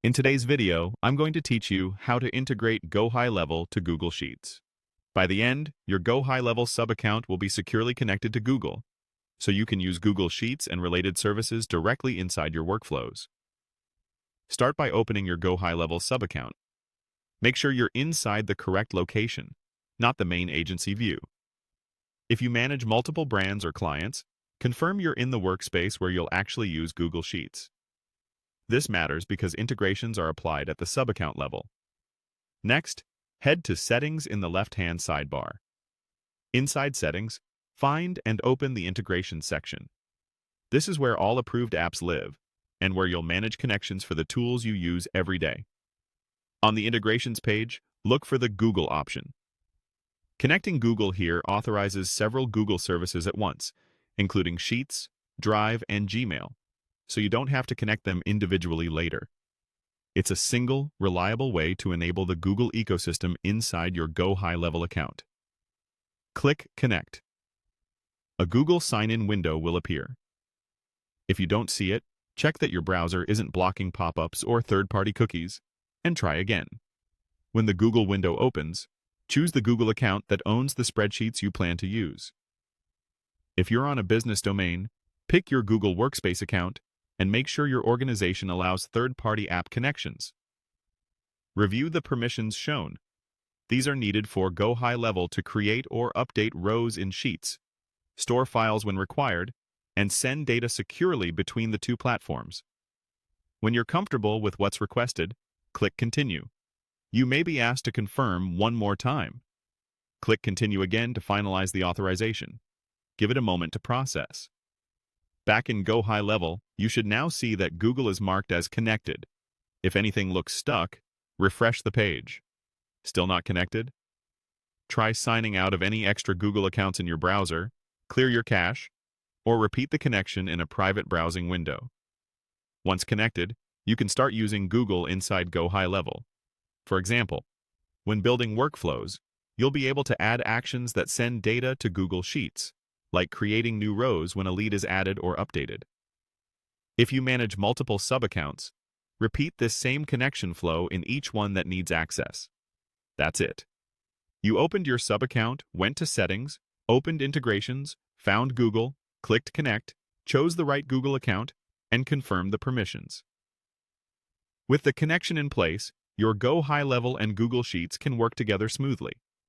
In today's video, I'm going to teach you how to integrate GoHighLevel to Google Sheets. By the end, your GoHighLevel subaccount will be securely connected to Google, so you can use Google Sheets and related services directly inside your workflows. Start by opening your GoHighLevel subaccount. Make sure you're inside the correct location, not the main agency view. If you manage multiple brands or clients, confirm you're in the workspace where you'll actually use Google Sheets. This matters because integrations are applied at the subaccount level. Next, head to Settings in the left-hand sidebar. Inside Settings, find and open the Integrations section. This is where all approved apps live, and where you'll manage connections for the tools you use every day. On the Integrations page, look for the Google option. Connecting Google here authorizes several Google services at once, including Sheets, Drive, and Gmail, so you don't have to connect them individually later. It's a single, reliable way to enable the Google ecosystem inside your GoHighLevel account. Click Connect. A Google sign-in window will appear. If you don't see it, check that your browser isn't blocking pop-ups or third-party cookies, and try again. When the Google window opens, choose the Google account that owns the spreadsheets you plan to use. If you're on a business domain, pick your Google Workspace account and make sure your organization allows third-party app connections. Review the permissions shown. These are needed for GoHighLevel to create or update rows in Sheets, store files when required, and send data securely between the two platforms. When you're comfortable with what's requested, click Continue. You may be asked to confirm one more time. Click Continue again to finalize the authorization. Give it a moment to process. Back in GoHighLevel, you should now see that Google is marked as connected. If anything looks stuck, refresh the page. Still not connected? Try signing out of any extra Google accounts in your browser, clear your cache, or repeat the connection in a private browsing window. Once connected, you can start using Google inside GoHighLevel. For example, when building workflows, you'll be able to add actions that send data to Google Sheets, like creating new rows when a lead is added or updated. If you manage multiple subaccounts, repeat this same connection flow in each one that needs access. That's it. You opened your subaccount, went to Settings, opened Integrations, found Google, clicked Connect, chose the right Google account, and confirmed the permissions. With the connection in place, your GoHighLevel and Google Sheets can work together smoothly.